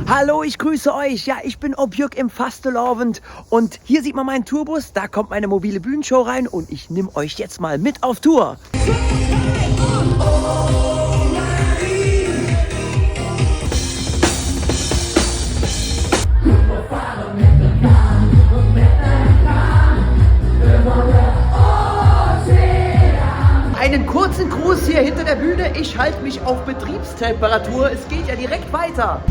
Hallo, ich grüße euch. Ja, ich bin Objük im Fastelavend und hier sieht man meinen Tourbus. Da kommt meine mobile Bühnenshow rein und ich nehme euch jetzt mal mit auf Tour. Einen kurzen Gruß hier hinter der Bühne. Ich halte mich auf Betriebstemperatur. Es geht ja direkt weiter.